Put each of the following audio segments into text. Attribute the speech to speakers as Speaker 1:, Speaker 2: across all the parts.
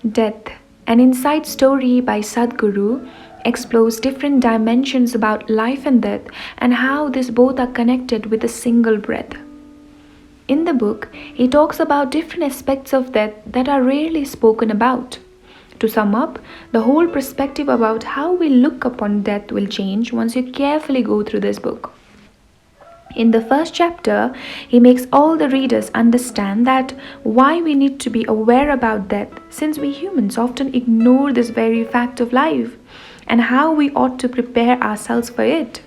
Speaker 1: Death, an inside story by Sadhguru, explores different dimensions about life and death and how these both are connected with a single breath. In the book, he talks about different aspects of death that are rarely spoken about. To sum up, the whole perspective about how we look upon death will change once you carefully go through this book. In the first chapter, he makes all the readers understand that why we need to be aware about death, since we humans often ignore this very fact of life, and how we ought to prepare ourselves for it.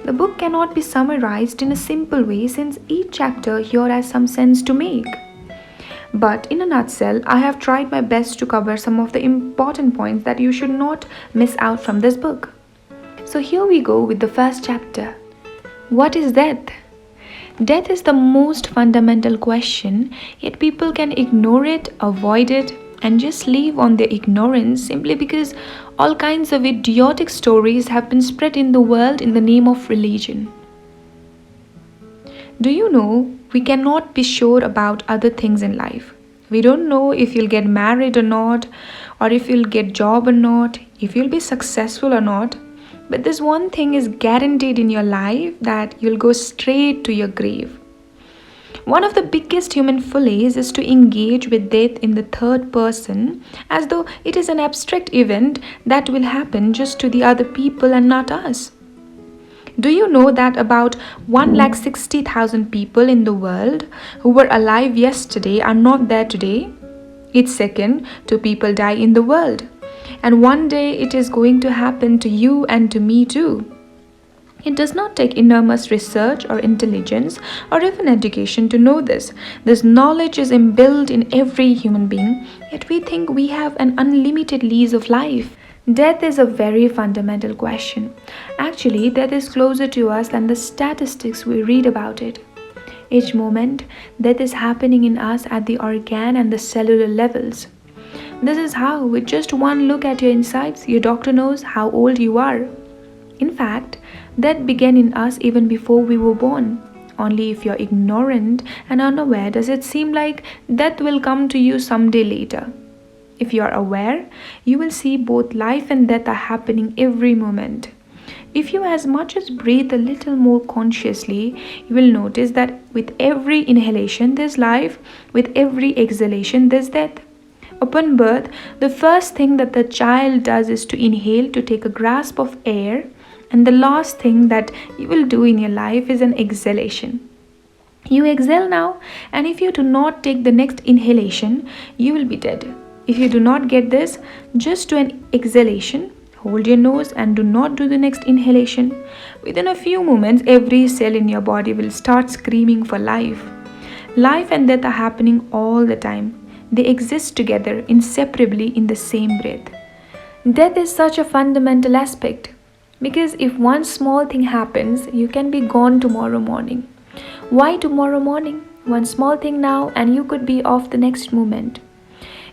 Speaker 1: The book cannot be summarized in a simple way since each chapter here has some sense to make. But in a nutshell, I have tried my best to cover some of the important points that you should not miss out from this book. So here we go with the first chapter. What is death? Death is the most fundamental question, yet people can ignore it, avoid it, and just live on their ignorance simply because all kinds of idiotic stories have been spread in the world in the name of religion. Do you know, we cannot be sure about other things in life. We don't know if you'll get married or not, or if you'll get job or not, if you'll be successful or not. But this one thing is guaranteed in your life, that you'll go straight to your grave. One of the biggest human follies is to engage with death in the third person as though it is an abstract event that will happen just to the other people and not us. Do you know that about 1,60,000 people in the world who were alive yesterday are not there today? Each second, 2 people die in the world. And one day it is going to happen to you and to me too. It does not take enormous research or intelligence or even education to know this. This knowledge is inbuilt in every human being, yet we think we have an unlimited lease of life. Death is a very fundamental question. Actually, death is closer to us than the statistics we read about it. Each moment, death is happening in us at the organ and the cellular levels. This is how, with just one look at your insides, your doctor knows how old you are. In fact, death began in us even before we were born. Only if you're ignorant and unaware does it seem like death will come to you someday later. If you are aware, you will see both life and death are happening every moment. If you as much as breathe a little more consciously, you will notice that with every inhalation there's life, with every exhalation there's death. Upon birth, the first thing that the child does is to inhale to take a grasp of air, and the last thing that you will do in your life is an exhalation. You exhale now, and if you do not take the next inhalation, you will be dead. If you do not get this, just do an exhalation, hold your nose and do not do the next inhalation. Within a few moments, every cell in your body will start screaming for life. Life and death are happening all the time. They exist together inseparably in the same breath. Death is such a fundamental aspect because if one small thing happens, you can be gone tomorrow morning. Why tomorrow morning? One small thing now and you could be off the next moment.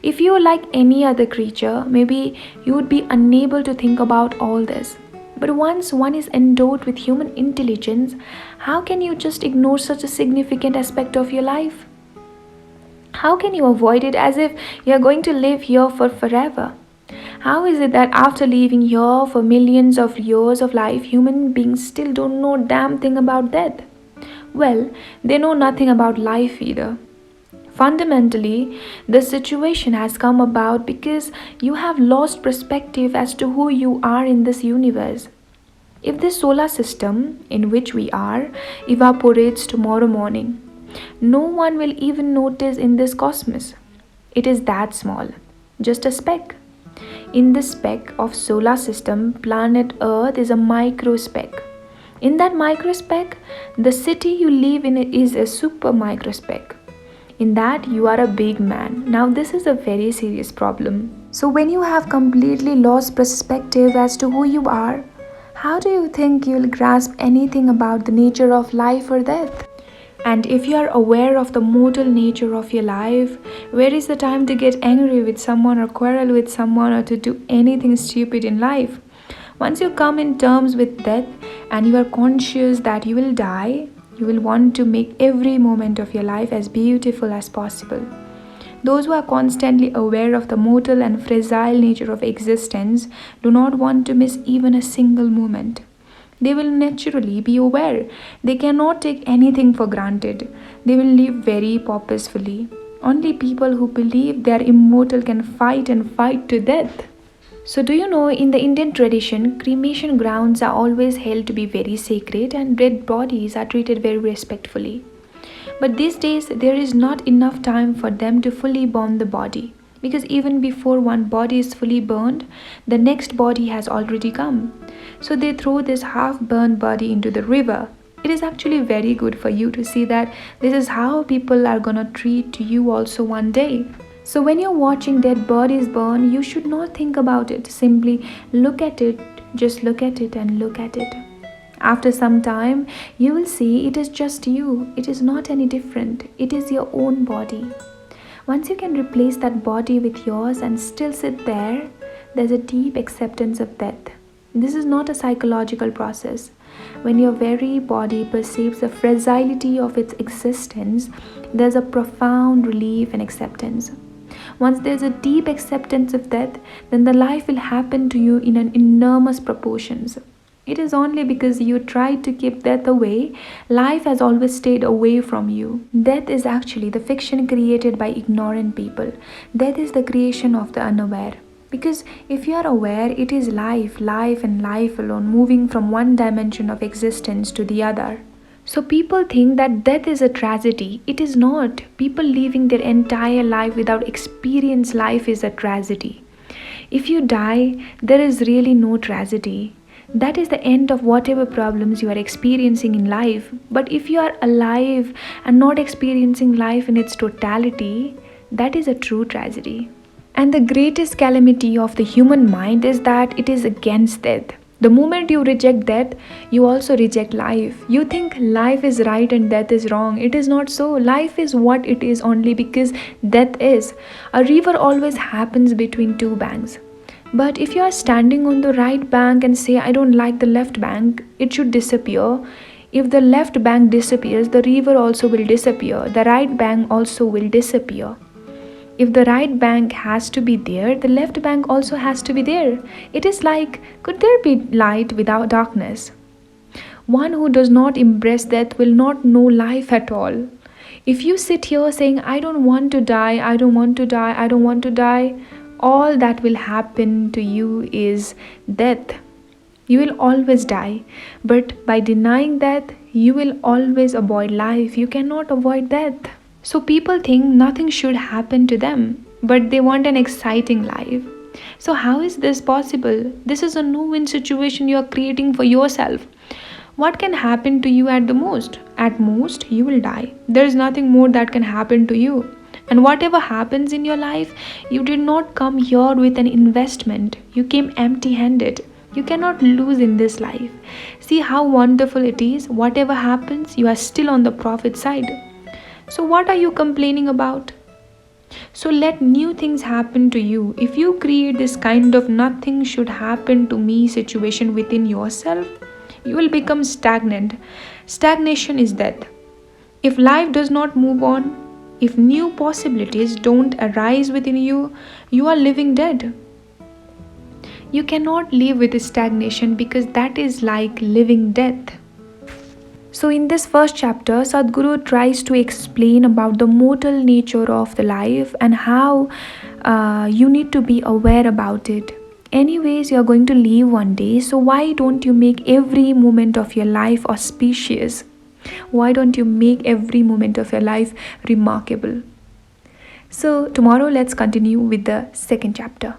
Speaker 1: If you are like any other creature, maybe you would be unable to think about all this. But once one is endowed with human intelligence, how can you just ignore such a significant aspect of your life? How can you avoid it as if you are going to live here for forever? How is it that after living here for millions of years of life, human beings still don't know a damn thing about death? Well, they know nothing about life either. Fundamentally, the situation has come about because you have lost perspective as to who you are in this universe. If this solar system in which we are evaporates tomorrow morning, no one will even notice in this cosmos. It is that small, just a speck. In the speck of solar system, planet Earth is a micro speck. In that micro speck, the city you live in is a super micro speck. In that, you are a big man. Now, this is a very serious problem. So, when you have completely lost perspective as to who you are, how do you think you'll grasp anything about the nature of life or death? And if you are aware of the mortal nature of your life, where is the time to get angry with someone or quarrel with someone or to do anything stupid in life? Once you come in terms with death and you are conscious that you will die, you will want to make every moment of your life as beautiful as possible. Those who are constantly aware of the mortal and fragile nature of existence do not want to miss even a single moment. They will naturally be aware. They cannot take anything for granted. They will live very purposefully. Only people who believe they are immortal can fight and fight to death. So, do you know in the Indian tradition, cremation grounds are always held to be very sacred and dead bodies are treated very respectfully. But these days, there is not enough time for them to fully burn the body. Because even before one body is fully burned, the next body has already come. So they throw this half burned body into the river. It is actually very good for you to see that this is how people are gonna treat you also one day. So when you're watching dead bodies burn, you should not think about it. Simply look at it, just look at it and look at it. After some time, you will see it is just you. It is not any different. It is your own body. Once you can replace that body with yours and still sit there, there's a deep acceptance of death. This is not a psychological process. When your very body perceives the fragility of its existence, there's a profound relief and acceptance. Once there's a deep acceptance of death, then the life will happen to you in an enormous proportions. It is only because you tried to keep death away, life has always stayed away from you. Death is actually the fiction created by ignorant people. Death is the creation of the unaware. Because if you are aware, it is life, life and life alone, moving from one dimension of existence to the other. So people think that death is a tragedy. It is not. People living their entire life without experience life is a tragedy. If you die, there is really no tragedy. That is the end of whatever problems you are experiencing in life. But if you are alive and not experiencing life in its totality, that is a true tragedy. And the greatest calamity of the human mind is that it is against death. The moment you reject death, you also reject life. You think life is right and death is wrong. It is not so. Life is what it is only because death is. A river always happens between two banks. But if you are standing on the right bank and say, I don't like the left bank, it should disappear. If the left bank disappears, the river also will disappear. The right bank also will disappear. If the right bank has to be there, the left bank also has to be there. It is like, could there be light without darkness? One who does not embrace death will not know life at all. If you sit here saying, I don't want to die, I don't want to die, I don't want to die, all that will happen to you is death. You will always die. But by denying death, you will always avoid life. You cannot avoid death. So people think nothing should happen to them, but they want an exciting life. So how is this possible? This is a no-win situation you are creating for yourself. What can happen to you at the most? At most, you will die. There is nothing more that can happen to you. And whatever happens in your life, you did not come here with an investment. You came empty-handed. You cannot lose in this life. See how wonderful it is. Whatever happens, you are still on the profit side. So what are you complaining about? So let new things happen to you. If you create this kind of nothing should happen to me situation within yourself, you will become stagnant. Stagnation is death. If life does not move on, if new possibilities don't arise within you, you are living dead. You cannot live with stagnation because that is like living death. So in this first chapter, Sadhguru tries to explain about the mortal nature of the life and how you need to be aware about it. Anyways, you are going to leave one day, so why don't you make every moment of your life auspicious? Why don't you make every moment of your life remarkable? So tomorrow let's continue with the second chapter.